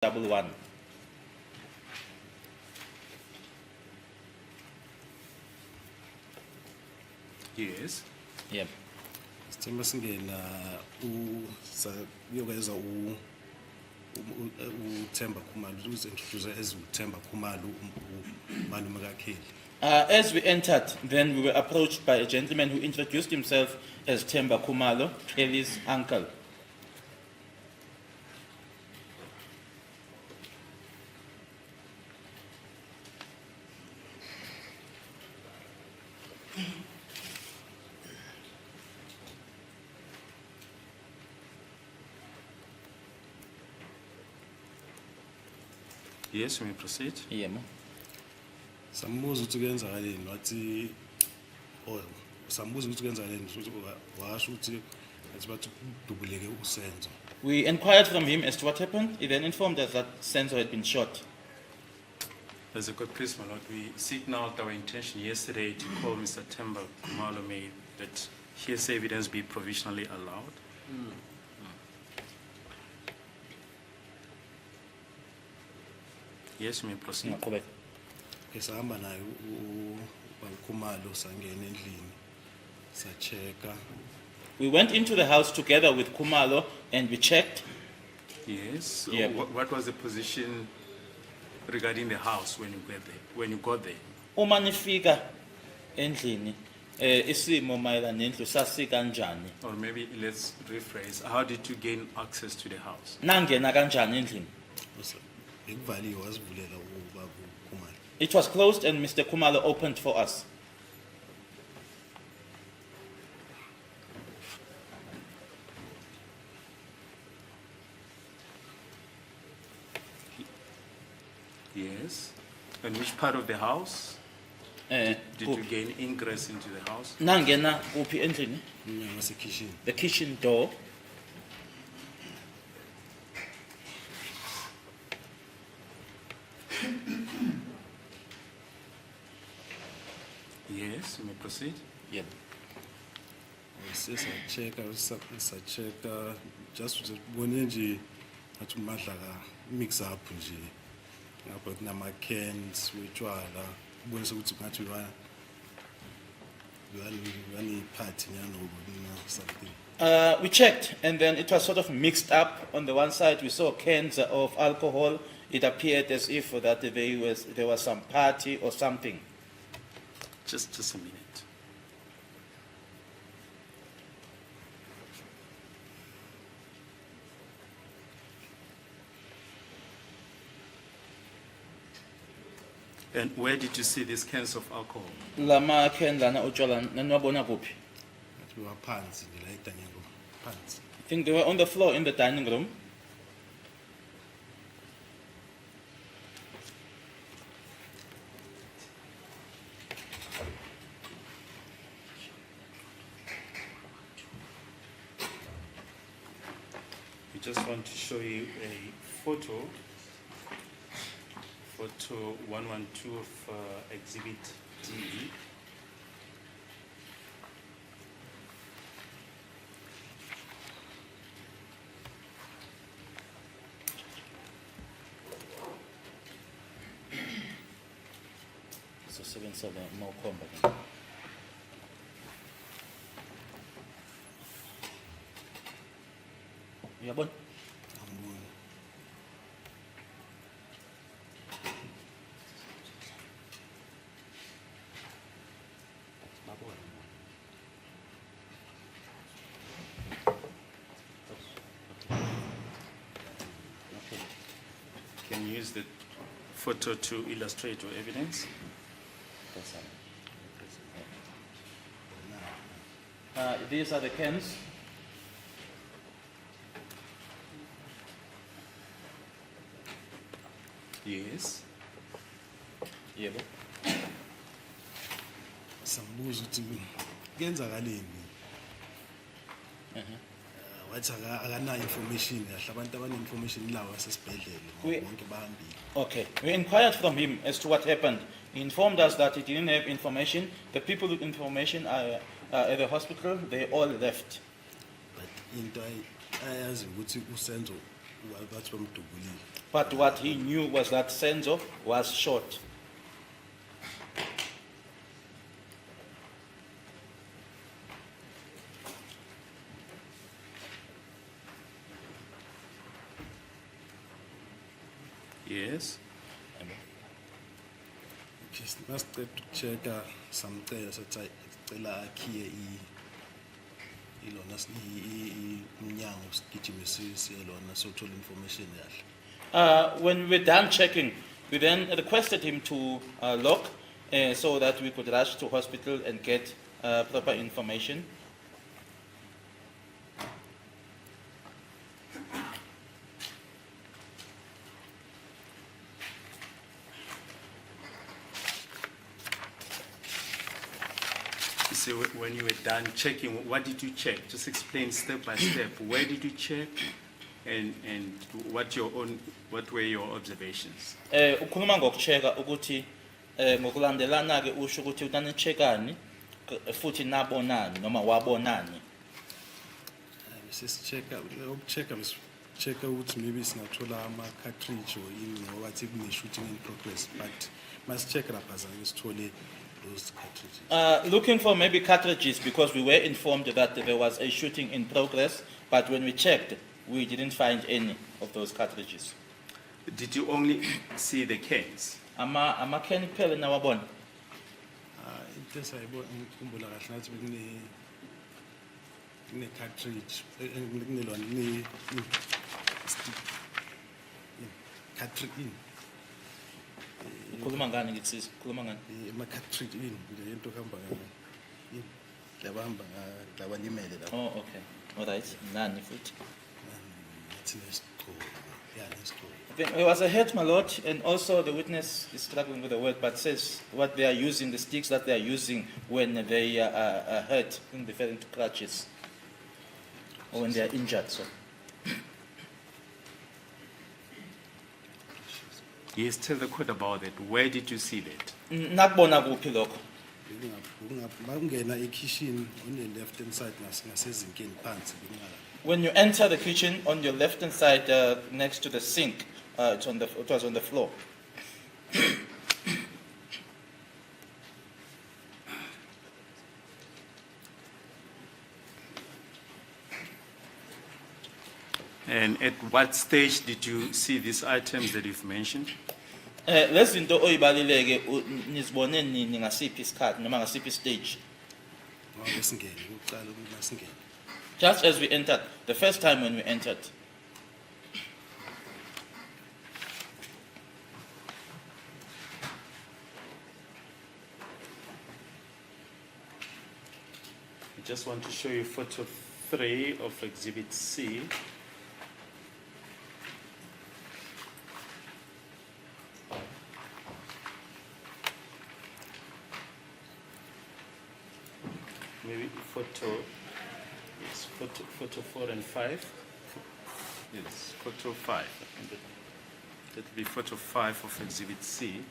11. Yes. Yep. Sithemba singena uyokwenza uThemba Khumalo uzintroduce as uThemba Khumalo umalume kaKheli. As we entered, then we were approached by a gentleman who introduced himself as Themba Khumalo, Kelly's uncle. Yes, you may proceed. Yeah, ma. Sambuza ukuthi kuyenzakaleni wathi sambuza ukuthi kuyenzakaleni futhi washo ukuthi athi bathi kudubuleke usenzo. We inquired from him as to what happened. He then informed us that Senzo had been shot. As a good priest, my Lord, we signaled our intention yesterday to call Mr. Themba Khumalo, may that hearsay evidence be provisionally allowed. Yes, you may proceed. Ngaqhubeka. Esahamba naye uBankhumalo sangena endlini sacheka. We went into the house together with Khumalo and we checked. Yes. So Yeah. what was the position regarding the house when you were there? When you got there? Uma nifika endlini, isimo mayelana nendlu sasi kanjani? Or maybe let's rephrase. How did you gain access to the house? Nangena kanjani endlini? Ekuvaliwe wasivulela ubaba uKhumalo. It was closed and Mr. Khumalo opened for us. Yes. And which part of the house did you gain ingress into the house? Nangena kuphi endlini? Umnyango wasekitchen. The kitchen door. Yes, you may proceed. Yep. Sacheka just ukuthi bone nje athi umadla ka mix up nje. Ngapha kunama cans wetshwala ubonise ukuthi ngathi uyani party nyano something. We checked and then it was sort of mixed up. On the one side we saw cans of alcohol. It appeared as if that there was some party or something. Just a minute. And where did you see these cans of alcohol? Lama can lana utshwala naniwabona kuphi? Ngathi waphansi nje la edanyengo phansi. I think they were on the floor in the dining room. We just want to show you a photo 112 of Exhibit D. So 77 more combat. Yabon. Angiboni. Can you use the photo to illustrate your evidence? These are the cans. Yes. Yebo. Sambuza ukuthi kuyenzakaleni. Wathi akana information kahle abantu abane information lawa sesibhedlela bonke bahambile. Okay. We inquired from him as to what happened. He informed us that he didn't have information. The people with information are at the hospital. They all left. But into ayazi ukuthi usenzo bathi bamdubulile. But what he knew was that Senzo was shot. Yes. Just must check some sicela akhiye ilona iminyango sigijimisi yelona sothola information yahle. When we were done checking, we then requested him to lock so that we could rush to hospital and get proper information. So when you were done checking, what did you check? Just explain step by step. Where did you check, and what were your observations? Ukhuluma ngokucheka ukuthi ngokulandelana ke usho ukuthi utanichekani futhi nabonani noma wabonani. Check out maybe singathola ama cartridge or in what even shooting in progress, but must check rapazani sithole those cartridges. Looking for maybe cartridges because we were informed that there was a shooting in progress, but when we checked, we didn't find any of those cartridges. Did you only see the cans? Ama can kuphela nawabona. Into sayibona ngikhumbula kahle ngathi kune cartridge kunelona ni cartridge Ukhuluma ngani ngitsizwa? Ukhuluma ngani? ama cartridge le into khamba ngani labamba ngabalimele lapho. Oh, okay. All right. Nani futhi? It's I think it was a hurt, my lord, and also the witness is struggling with the word, but says what they are using, the sticks that they are using when they are hurt, in referring to crutches, or when they are injured. So. Yes, tell the court about it. Where did you see that? Nakubona kuphi lokho? Ungena ekitchen on the left hand side ngasezinkeni phansi bingala. When you enter the kitchen, on your left hand side, next to the sink, it was on the floor. And at what stage did you see these items that you've mentioned? Lezi zinto oyibalileke nizibone nini ngasiphi isikhathi noma ngasiphi stage? Ngasingene uqala ukuthi singene. Just as we entered, the first time when we entered. I just want to show you photo 3 of Exhibit C. Maybe photo 4 and 5. Yes, photo 5. That will be photo 5 of Exhibit C.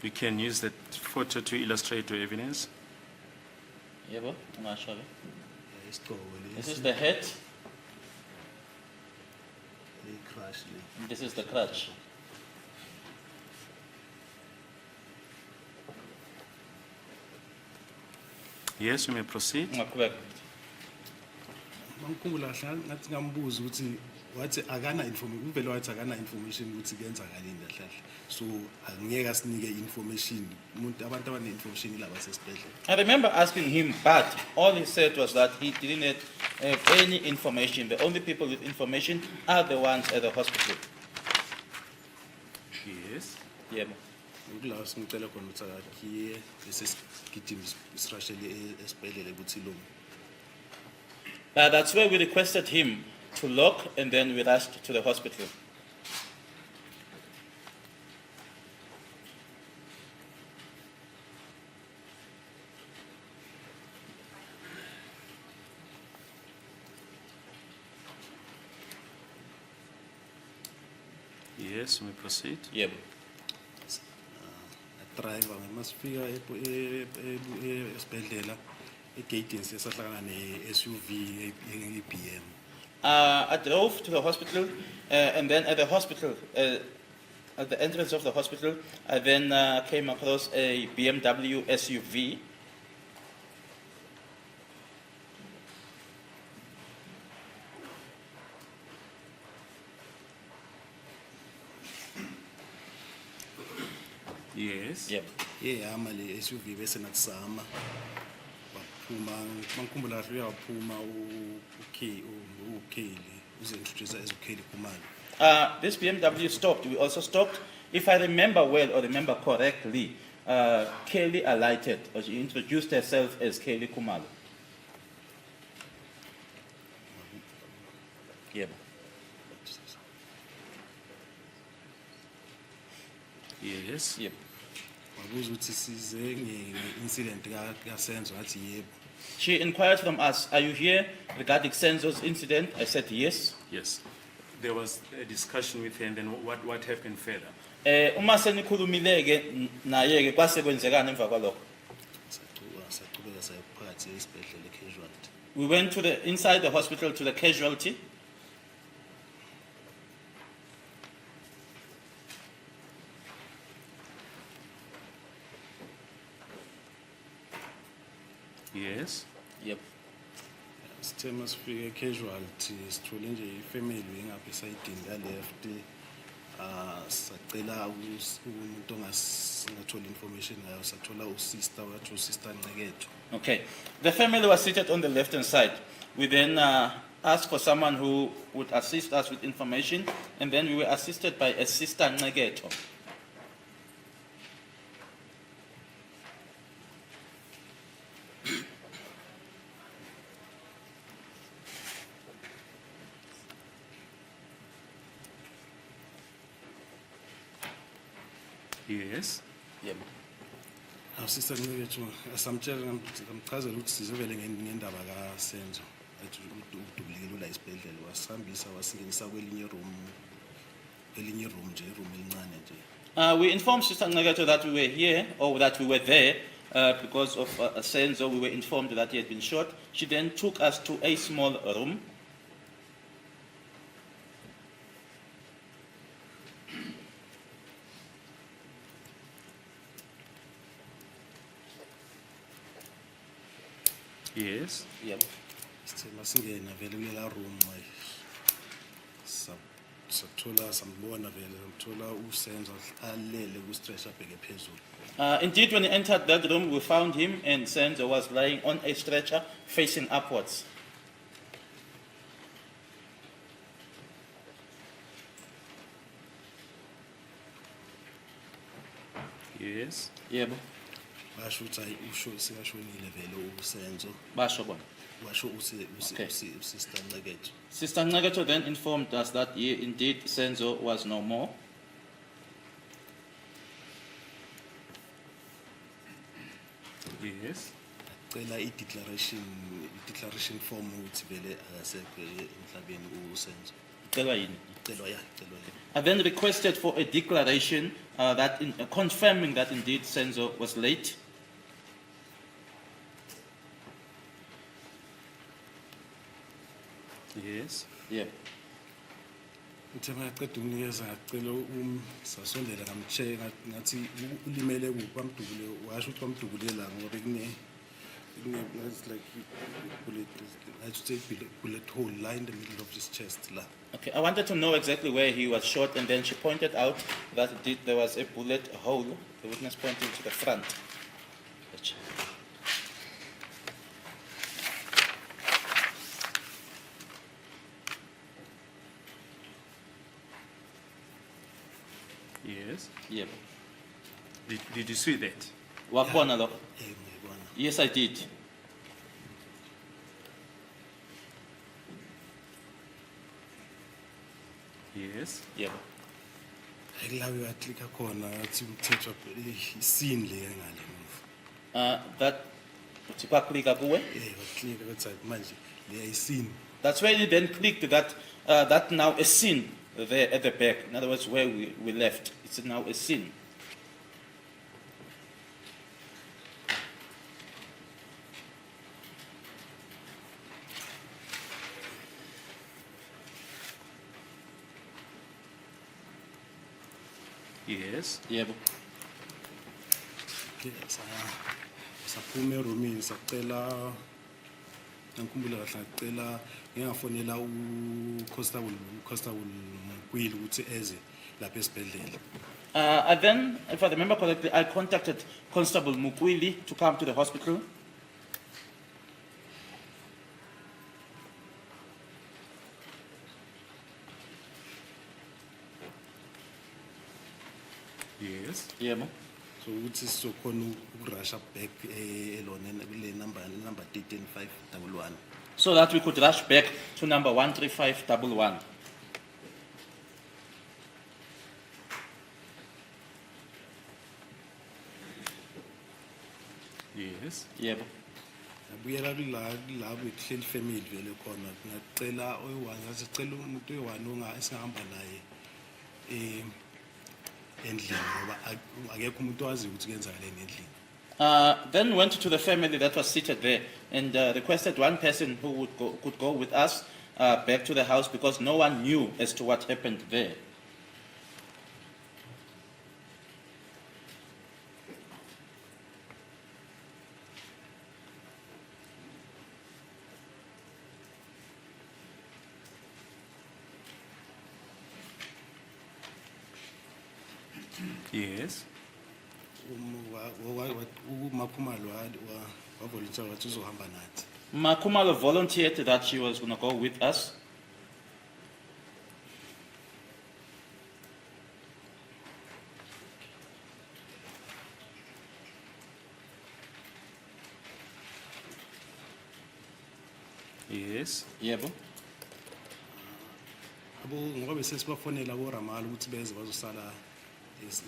We can use that photo to illustrate your evidence. Yebo, ungasho ke. This is the head. This is the crutch. Yes, you may proceed. Ungaqhubeka. Ngikhumbula kahle ngathi ngambuza ukuthi wathi akana information uvele wathi akana information ukuthi kuyenzakaleni kahle. So angiyeka sinike information umuntu abantu abane information ilaba sesibhedlela. I remember asking him, but all he said was that he didn't have any information. The only people with information are the ones at the hospital. Yes. Yebo. Ukulawa singicela khona ukuthi akhiye bese sigijima isirashele esibhedlela ukuthi lo. That's where we requested him to lock, and then we rushed to the hospital. Yes, you may proceed. Yebo. Driver masifika esibhedlela egate siyahlangana ne SUV eBM I drove to the hospital, and then at the hospital, at the entrance of the hospital, I then came across a BMW SUV. Yes. Yep. yehama le SUV bese nakusama waphuma mangikhumbula kahle uyaphuma uKheli uzintroduce as uKheli Khumalo. This BMW stopped. We also stopped. If I remember well or remember correctly, Kelly alighted, or she introduced herself as Kelly Kumalo. Yep. Yes. Yep. Wabuza ukuthi size nge-incident kaSenzo wathi yebo. She inquired from us, "Are you here regarding Senzo's incident?" I said yes. Yes. There was a discussion with her, and then what happened further? Uma senikhulumile-ke naye-ke kwase kwenzekani emva kwalokho? Saqhubeka saya phakathi esibhedlela casualty. We went to the inside the hospital to the casualty. Yes. Yep. Sithe masifike casualty sithole nje ifamily engapha esayidini ka-left sacela umuntu ongasingathola information ngayo sathola usister wathi usister Nceketho. Okay. The family was seated on the left-hand side. We then asked for someone who would assist us with information, and then we were assisted by a sister Ncegeto. Yes. Yep. Sister Nceketho asamtshela ngamchazela ukuthi sizovele ngendaba kaSenzo ethi udubulekile la isibhedlela wasihambisa wasingenisa kwelinye room nje iroom elincane nje. We informed Sister Ncegeto that we were here, or that we were there, because of Senzo. We were informed that he had been shot. She then took us to a small room. Yes. Yep. Sithe masingena vele kulela room sathola sambona vele samthola uSenzo alele ku-stretch abheke phezulu. Indeed, when we entered that room, we found him, and Senzo was lying on a stretcher facing upwards. Yes. Yep. Basho ukuthi hayi usho sekashonile vele uSenzo Basho bona. washo Okay. usister Nceketho. Sister Ncegeto then informed us that indeed Senzo was no more. Yes. Cela i-declaration form ukuthi vele akasekho emhlabeni uSenzo. Celwa yini? Celwa ya. I then requested for a declaration confirming that indeed Senzo was late. Yes. Yep. Uthe mayaqeda umnikeza ngacela sasondela ngamcheck ngathi ulimele kuphi bamdubule washo ukuthi bamdubule la ngoba it's like I should say bullet hole lie in the middle of his chest la. Okay, I wanted to know exactly where he was shot, and then she pointed out that indeed there was a bullet hole. The witness pointing to the front. Yes. Yep. Did you see that? Wakubona lo? Ngiyibona. Yes, I did. Yes. Yep. Ayikulawe yaklika khona ngathi umthetho isini le ngale muva. That kwaklika kuwe. Waklika ukuthi manje le ayisini. That's where he then clicked that now a scene there at the back. In other words, where we left. It's now a scene. Yes. Yebo. Okay, saphuma eromini sacela ngikhumbula kahle ngicela ngingafonela uconstable Mkwili ukuthi eze lapha esibhedlela. And then, if I remember correctly, I contacted Constable Mukwili to come to the hospital. Yes. Yebo. So ukuthi sizokhona ukurusha back elona kule number 13511. So that we could rush back to number 13511. Yes. Yebo. Abuyela la kuhleli family vele khona ngicela oyi-1 ngasicela umuntu oyi-1 esingahamba naye endlini ngoba akekho umuntu owazi ukuthi kuyenzakaleni endlini. Then went to the family that was seated there and requested one person who could go with us back to the house because no one knew as to what happened there. Yes. uMakhumalo wavolunteer wathi uzohamba nathi. Makumalo volunteered that she was going to go with us. Yes. Yebo. Ngoba bese sibafonela boRamala ukuthi beze bazosala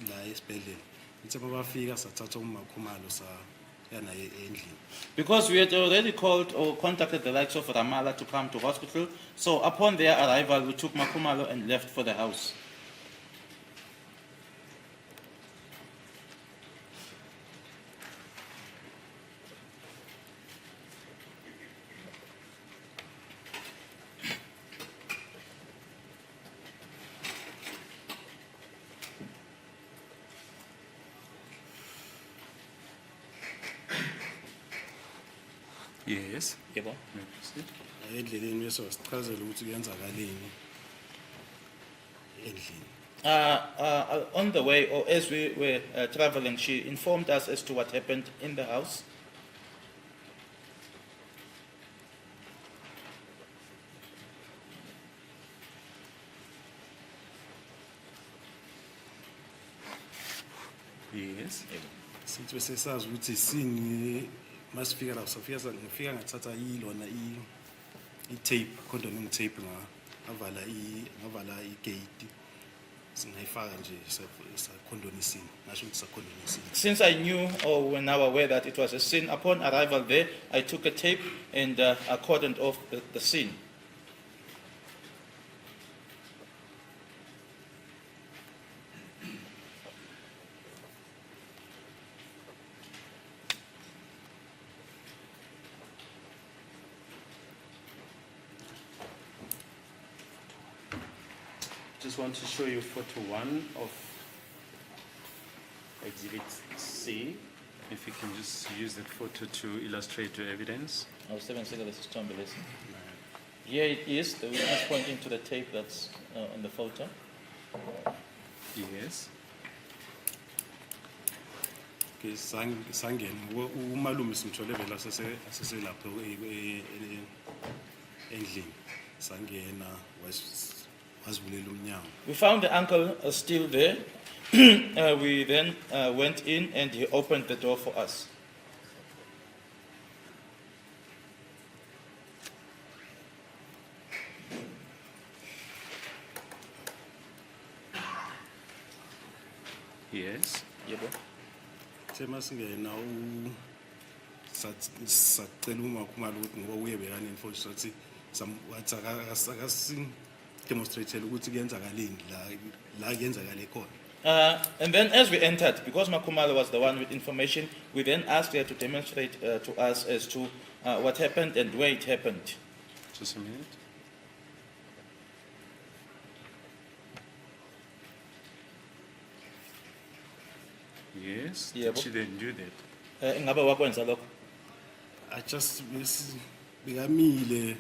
la esibhedlela. Uthe mabafika sathatha uMakhumalo yana endlini. Because we had already called or contacted the likes of Ramala to come to hospital, so upon their arrival, we took Makumalo and left for the house. Yes. Yebo. May I proceed? Endleleni bese wasichazela ukuthi kuyenzakaleni endlini. On the way, or as we were traveling, she informed us as to what happened in the house. Yes. Sithi bese sazi ukuthi sini masifika la ngifika ngathatha yilona i-tape condom tape ngavala igate singayifaka nje sakhondonisini ngasho ukuthi sakhondonisini. Since I knew or were now aware that it was a sin, upon arrival there, I took a tape and I cordoned off the scene. Just want to show you photo 1 of exhibit C. If you can just use that photo to illustrate your evidence. Here it is, the witness pointing to the tape that's on the photo. Yes. Okay, sangena umalume simthole vela aseselapho endlini sangena wasivulela umnyango. We found the uncle still there. We then went in and he opened the door for us. Yes. Yebo. Sema singena sacela uMakhumalo ukuthi ngoba uye bekane enforce wathi wathi akasi demonstrate ukuthi kuyenzakaleni la kuyenzakale khona. And then as we entered, because Makumalo was the one with information, we then asked her to demonstrate to us as to what happened and where it happened. Just a minute. Yes. Yeah, Did but- she then do that? Ingabe wakwenza lokho? I just bekamile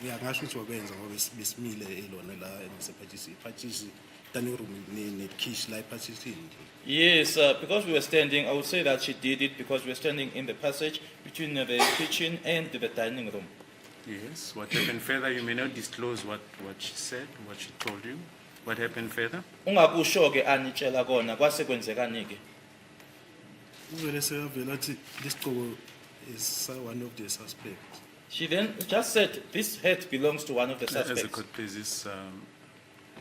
ngingasho ukuthi wabenza ngoba besimile elona la iphathisi dining room ne-kitchen la iphathisini nje. Yes, because we were standing, I would say that she did it because we were standing in the passage between the kitchen and the dining room. Yes. What happened further? You may not disclose what she said, what she told you. What happened further? Ungakusho-ke anitshela kona kwase kwenzekani-ke? Uvele sekavela athi lesigqoko is one of the suspects. She then just said, this hat belongs to one of the As a suspects. court,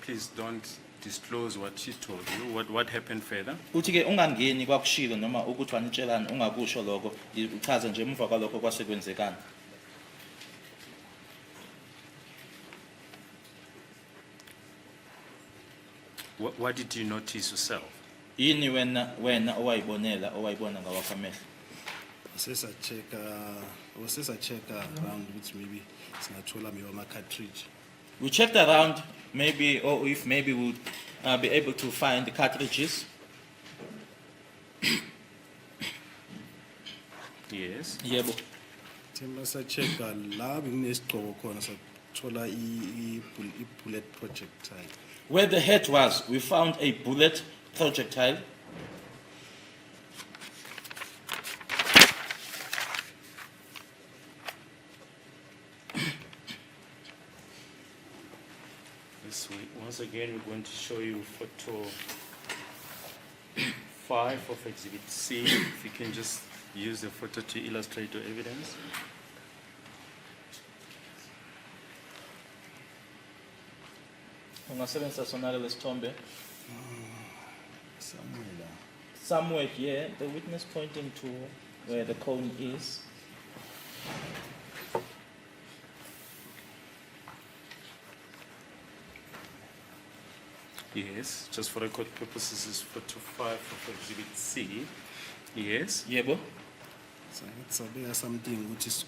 please don't disclose what she told you. What happened further? Uthi-ke ungangeni kwakushilo noma ukuthi wanitshelani ungakusho lokho, uchaze nje emuva kwalokho kwase kwenzekani. What did you notice yourself? Yini wena owayibona ngawakho amehlo? Sesa-check-a around ukuthi maybe singathola maybe ama-cartridge. We checked around maybe, or if maybe we'd be able to find the cartridges. Yes. Yebo. Themba sa-check-a la bekunesigqoko khona sathola i-bullet projectile. Where the hat was, we found a bullet projectile. This week, once again, we're going to show you photo 5 of Exhibit C. If you can just use the photo to illustrate your evidence. Ungasebenzisa sona-ke lesithombe. Somewhere la. Somewhere here, the witness pointing to where the cone is. Yes, just for record purposes, is photo 5 of Exhibit C. Yes. Yebo. Sabeka something ukuthi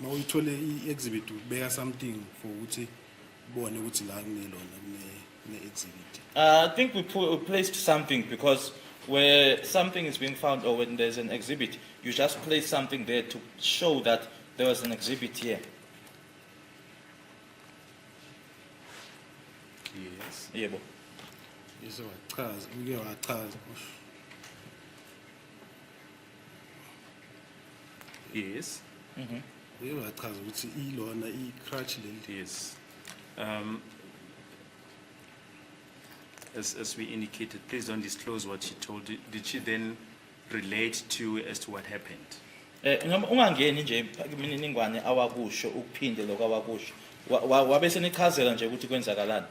ma uyithole i-exhibit ubeka something for ukuthi bone ukuthi la kunelona kune-exhibit. I think we placed something because where something is being found or when there's an exhibit, you just place something there to show that there was an exhibit here. Yes. Yebo. Bese wachaza uke wachaza Yes. uke wachaza ukuthi ilona i-crutch leli. Yes. As we indicated, please don't disclose what she told you. Did she then relate to as to what happened? Noma ungangeni nje imininingwane awakusho ukuphinde lokho awakusho. Wabe senichazela nje ukuthi kwenzakalani.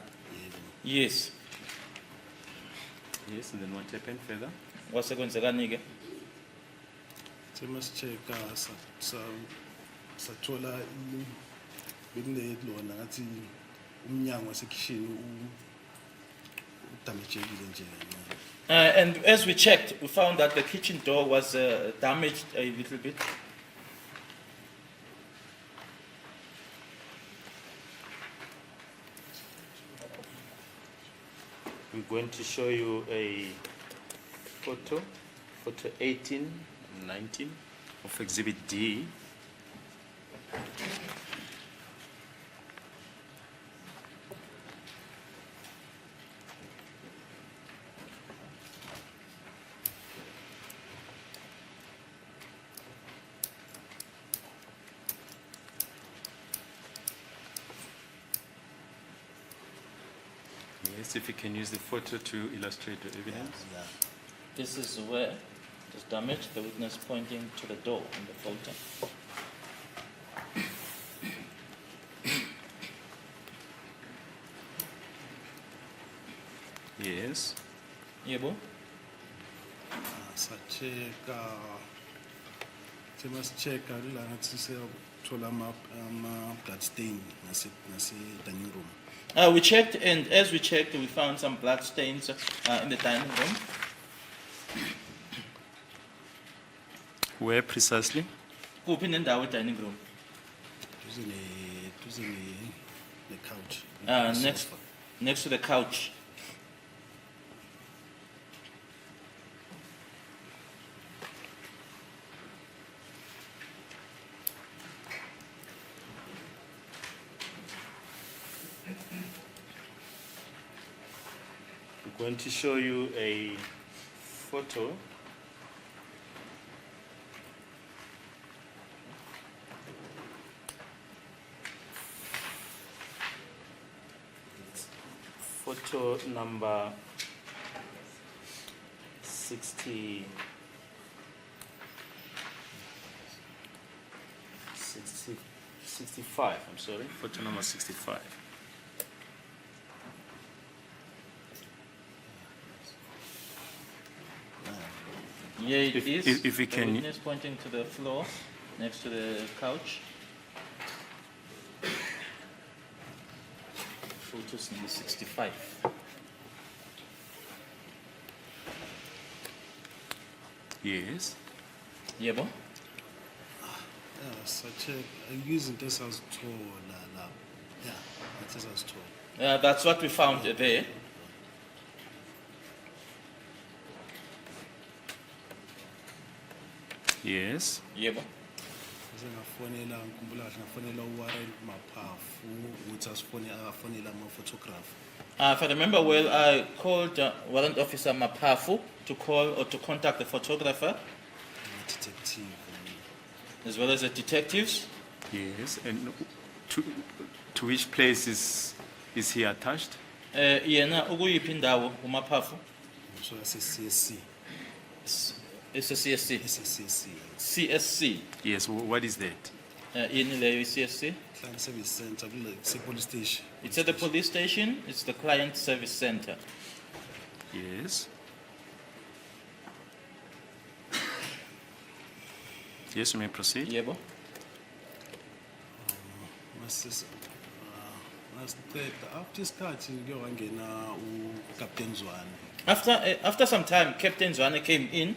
Yes. Yes, and then what happened further? Kwase kwenzekani ke? Sema-check-a sathola bekunelona ngathi umnyango wasekhishini udamejekile nje. And as we checked, we found that the kitchen door was damaged a little bit. We're going to show you a photo 18 and 19 of Exhibit D. Yes, if you can use the photo to illustrate the evidence. This is where it was damaged, the witness pointing to the door in the photo. Yes. Yebo. Sema-check-a la ngathi siyathola ama-blood stain ngase-dining room. We checked, and as we checked, we found some blood stains in the dining room. Where precisely? Kuphi nendawo dining room? Duze ne-couch. Next to the couch. going to show you a photo. Photo number 60, 65, I'm sorry, photo number 65. Yeah, it is. If we The can- witness pointing to the floor next to the couch. Photos number 65. Yes. Yebo? Yeah, such a using this as tool, yeah, it is as tool. That's what we found there. Yes. Yebo? Ngafonela ngikhumbula kahle ngafonela uWarren Maphafu ukuthi akafonela ama-photographer. If I remember well, I called Warrant Officer Mapafu to call or to contact the photographer Detective. as well as the detectives. Yes. And to which place is he attached? Yena ukuyiphi indawo uMapafu? So that's a CSC. It's a CSC. It's a CSC. CSC. Yes. What is that? Yini leyo CSC? Client Service Center, it's a police station. It's at the police station. It's the Client Service Center. Yes. Yes, you may proceed. Yebo? After isikhathi kuke wangena uCaptain Zwane. After some time, Captain Zwane came in.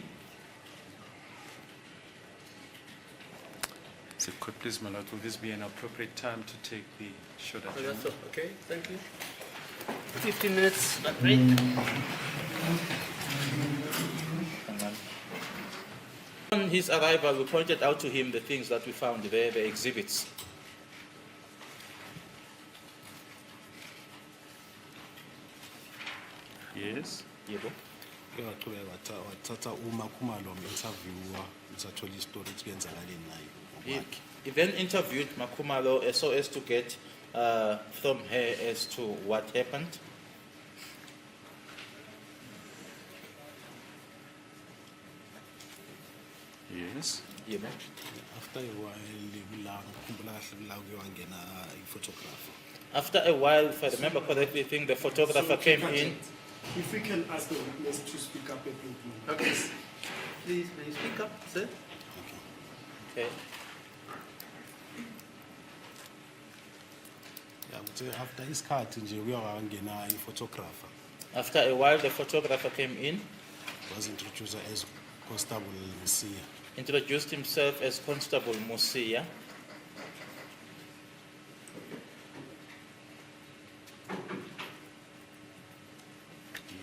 So, could please, my lord, will this be an appropriate time to take the short Oh, agenda? that's all. Okay, thank you. 15 minutes break. On his arrival, we pointed out to him the things that we found there, the exhibits. Yes. Yebo? Ngiyaqhubeka wathatha uMakhumalo interviewer uthathola istory ukuthi kuyenzakaleni nayo. He then interviewed Makhumalo so as to get from her as to what happened. Yes. Yebo? After a while ngikhumbula kahle kula kuke wangena i-photographer. After a while, if I remember correctly, I think the photographer came in. If we can ask the witness to speak up a bit more. Okay. Please, may you speak up, sir? Okay. Yeah, but after isikhathi nje kuye wangena i-photographer. After a while, the photographer came in, Was introduced as Constable Msia. introduced himself as Constable Musia.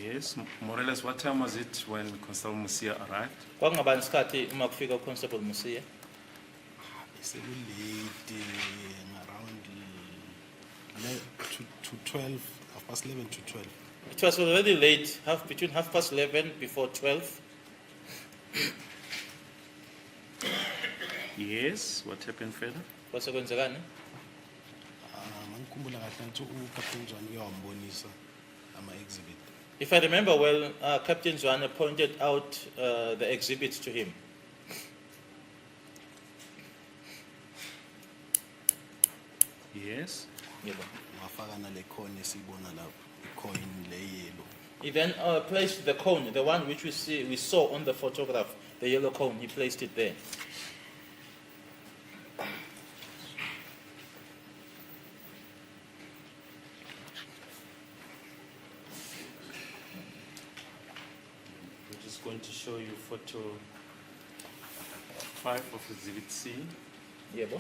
Yes. More or less, what time was it when Constable Musia arrived? Kwakungabani isikhathi uma kufika uConstable Musia? Sekulate around to 12, 11 to 12. It was already late, between 11:30 before 12. Yes. What happened further? Kwase kwenzekani? Ngikhumbula kahle ukuthi uCaptain Zwane uyawambonisa ama-exhibit. If I remember well, Captain Zwane pointed out the exhibits to him. Yes. Yebo. Wafaka nale coin esiyibona lapho, i-coin le yellow. He then placed the cone, the one which we saw on the photograph, the yellow cone. He placed it there. We're just going to show you photo 5 of Exhibit C. Yebo.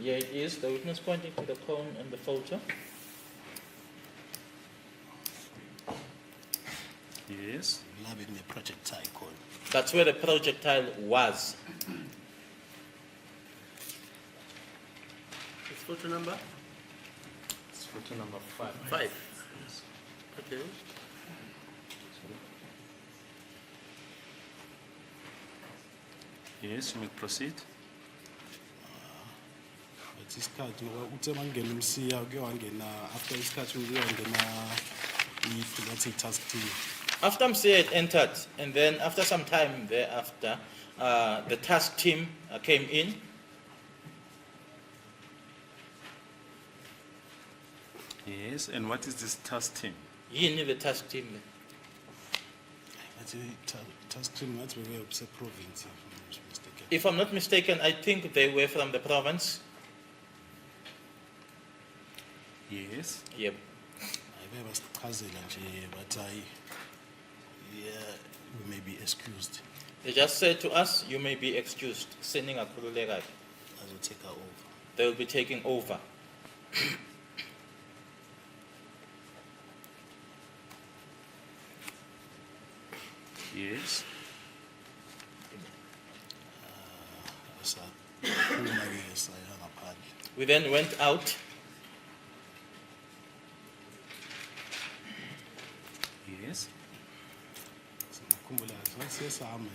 Yeah, it is. The witness pointing to the cone and the photo. Yes. La bekune-projectile coin. That's where the projectile was. It's photo number It's photo number 5. 5. Okay. Yes, you may proceed. But isikhathi ngoba uthe mangena umsiya kuke wangena after isikhathi kuke wangena let's say task team. After Msia had entered, and then after some time thereafter, the task team came in. Yes, and what is this task team? Yini the task team. Let's say task team that's where we upset province if I'm not mistaken. If I'm not mistaken, I think they were from the province. Yes. Yep. Ayibe basichazela nje but yeah we may be excused. They just said to us, you may be excused. Sending a khululeka. As we take her over. They will be taking over. Yes. Saphuma-ke saya ngaphandle. We then went out. Yes. Ngikhumbula sesihamba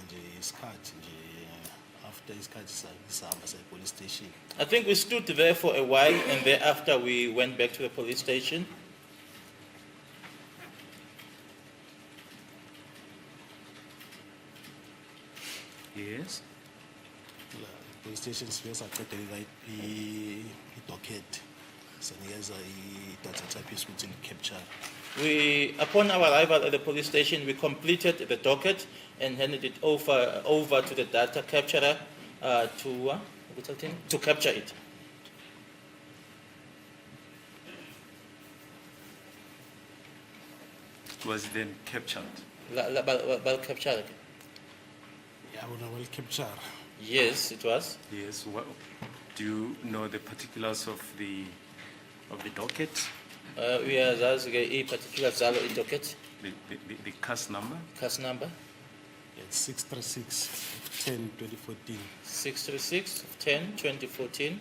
nje isikhathi nje after isikhathi sahamba sa police station. I think we stood there for a while, and thereafter we went back to the police station. Yes. La police station sibe saqedela i-docket sanikeza i-data type ukuthi li-capture. Upon our arrival at the police station, we completed the docket and handed it over to the data capturer to capture it. Was then captured. Bal capture. Yabona well-capture. Yes, it was. Yes. What, do you know the particulars of the docket? We are a particular zalo in docket, The cast number? cast number It's 636 of 10 2014. 636 of 10 2014.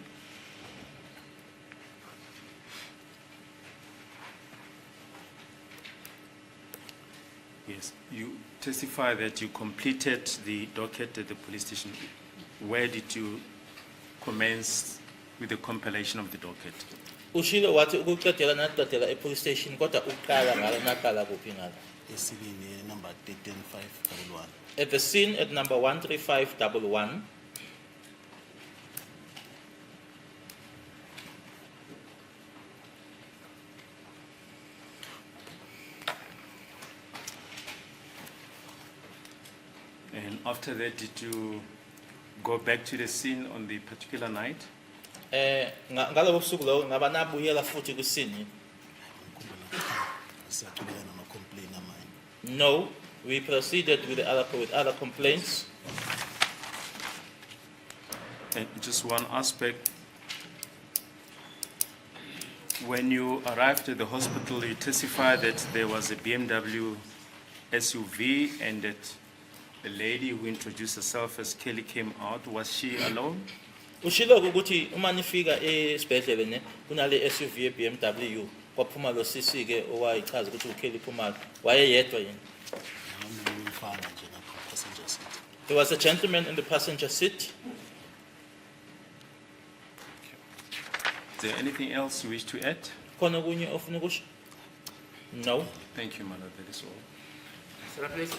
Yes. You testify that you completed the docket at the police station. Where did you commence with the compilation of the docket? Ushilo wathi ukuqedela naqedela e-police station kodwa uqala ngalo naqala kuphi ngalo. Esikini number 13511. At the scene at number 13511. And after that, did you go back to the scene on the particular night? Ngalobo busuku lo ngaba nabuyela futhi ku scene. Siyaqhubeka nama-complaint amanye. No, we proceeded with other complaints. And just one aspect. When you arrived at the hospital, you testified that there was a BMW SUV and that the lady who introduced herself as Kelly came out. Was she alone? Ushilo ukuthi uma nifika esibhedlela ne kunale SUV BMW kwaphuma lo CC ke owayichaza ukuthi uKelly Khumalo wayeyedwa yini. Umfana nje ngapha passenger seat. There was a gentleman in the passenger seat. Is there anything else you wish to add? Khona okunye ofuna ukusho? No. Thank you, Mother. That is all. Sarah, please.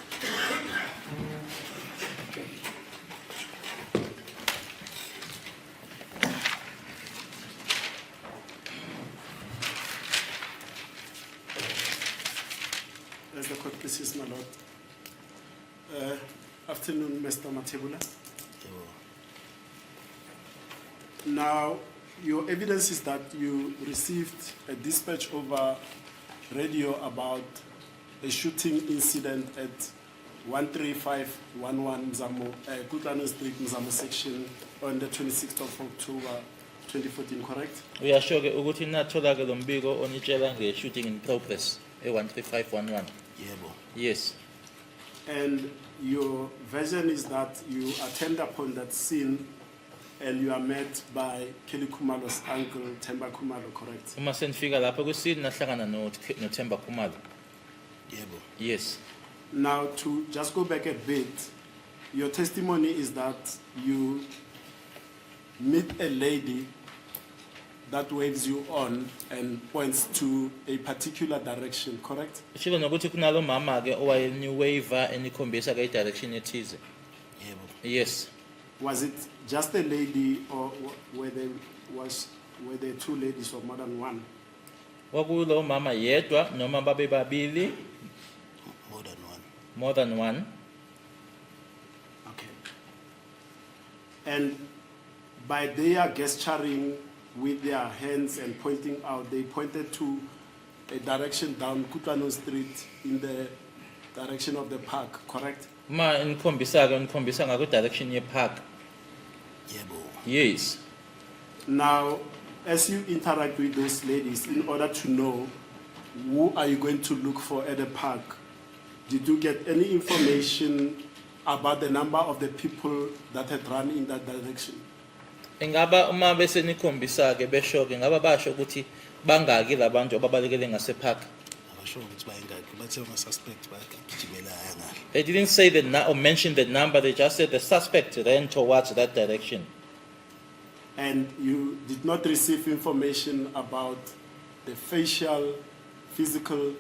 As the court pleases, my lord. Afternoon, Mr. Matebula. Yebo. Now, your evidence is that you received a dispatch over radio about a shooting incident at 13511 Mzamo, Kutlano Street, Mzamo section on the 26th of October 2014, correct? Uyasho ke ukuthi nathola ke lo mbiko onitshela nge-shooting in progress e-13511. Yebo. Yes. And your version is that you attend upon that scene and you are met by Kelly Kumalo's uncle, Temba Kumalo, correct? Uma senifika lapho kusini nahlangana noThemba Khumalo. Yebo. Yes. Now, to just go back a bit, your testimony is that you meet a lady that waves you on and points to a particular direction, correct? Shilo nokuthi kunalo mama ke owayeni waiver enikhombisa ke direction ethize. Yebo. Yes. Was it just a lady, or were there two ladies or more than one? Kwakulo mama yedwa noma babe babili, More than one. more than one. Okay. And by their gesturing with their hands and pointing out, they pointed to a direction down Kutano Street in the direction of the park, correct? Ma nikhombisa ngako direction ye park. Yebo. Yes. Now, as you interact with those ladies, in order to know who are you going to look for at the park, did you get any information about the number of the people that had run in that direction? Ingaba uma bese nikhombisa ke besho ke ngaba basho ukuthi bangaki labantu ababalekele ngase park. Abasho ukuthi bayingaki bathe ama suspect bagijimela ngale. They didn't say or mention the number, they just said the suspect ran towards that direction. And you did not receive information about the facial, physical,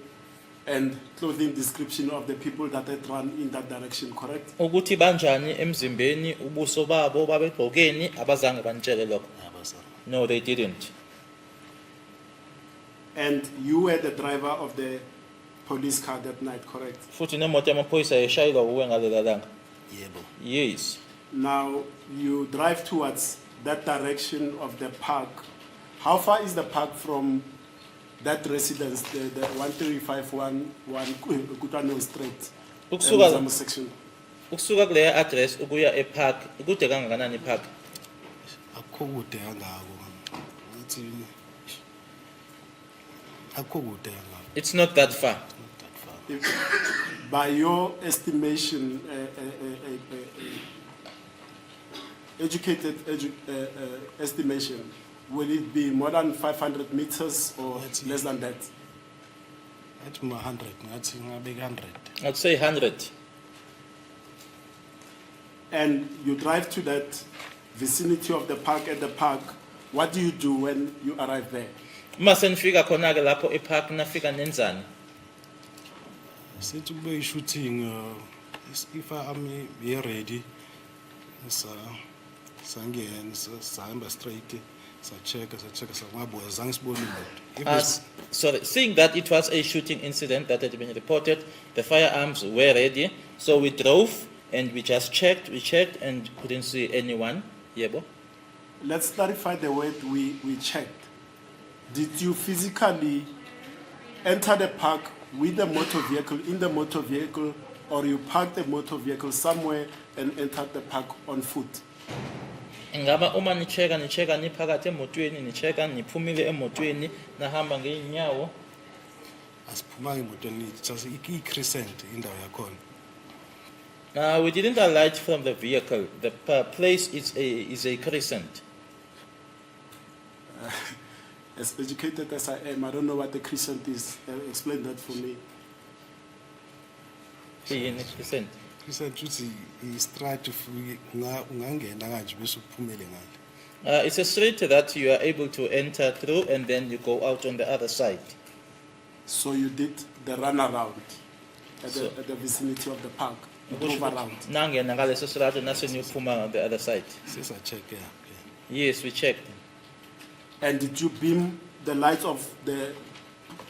and clothing description of the people that had run in that direction, correct? Ukuthi banjani emzimbeni ubuso babo babegqokeni abazange banitshele lokho. Abasana. No, they didn't. And you were the driver of the police car that night, correct? Futhi nemoto yamaphoyisa yeshayelwa uwe ngalela langa. Yebo. Yes. Now, you drive towards that direction of the park. How far is the park from that residence, the 13511 Kutano Street, Ukusuka Mzamo section? ukusuka kule address ukuya epark kude kangakanani park? Akukho kude kangako. Uthi akukho kude kangako. It's not that far. Not that far. If, by your estimation, educated estimation, will it be more than 500 meters or Let's less than that? Athi ma 100 ngathi ngabeka 100. I'd say 100. And you drive to that vicinity of the park. At the park, what do you do when you arrive there? Uma senifika khona ke lapho epark nafika nenzani? Sithi kube shooting if I'm ready sangena sahamba straight check sangabuya zange sibone imoto. So seeing that it was a shooting incident that had been reported, the firearms were ready, so we drove and we just checked, and couldn't see anyone. Yebo. Let's clarify the word we checked. Did you physically enter the park with the motor vehicle, in the motor vehicle, or you parked the motor vehicle somewhere and entered the park on foot? Ingaba uma nicheka niphakathi emotweni, nicheka niphumile emotweni, nahamba ngeenyawo? Asiphumanga emotweni just i-crescent indawo yakhona. We didn't alight from the vehicle. The place is a crescent. As educated as I am, I don't know what the crescent is. Explain that for me. Crescent. Crescent uthi i-straight ungangena kanje bese uphumele ngale. It's a street that you are able to enter through and then you go out on the other side. So you did the run around at the vicinity of the park. You drove around. Nangena ngaleso strato nase niyophuma on the other side. Sesa check yeah. Yes, we checked. And did you beam the lights of the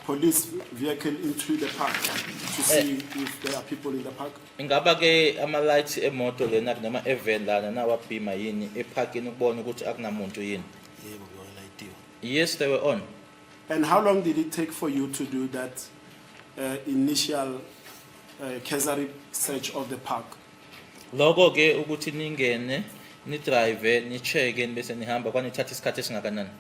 police vehicle into the park to see if there are people in the park? Ingaba ke ama lights emoto lena noma even lana nawabhima yini eparkini ukubona ukuthi akunamuntu yini? Yebo ngolayidiwe. Yes, they were on. And how long did it take for you to do that initial cursory search of the park? Lokho ke ukuthi ningene, ni drive, ni check bese nihamba kwanithatha isikhathi esingakanani?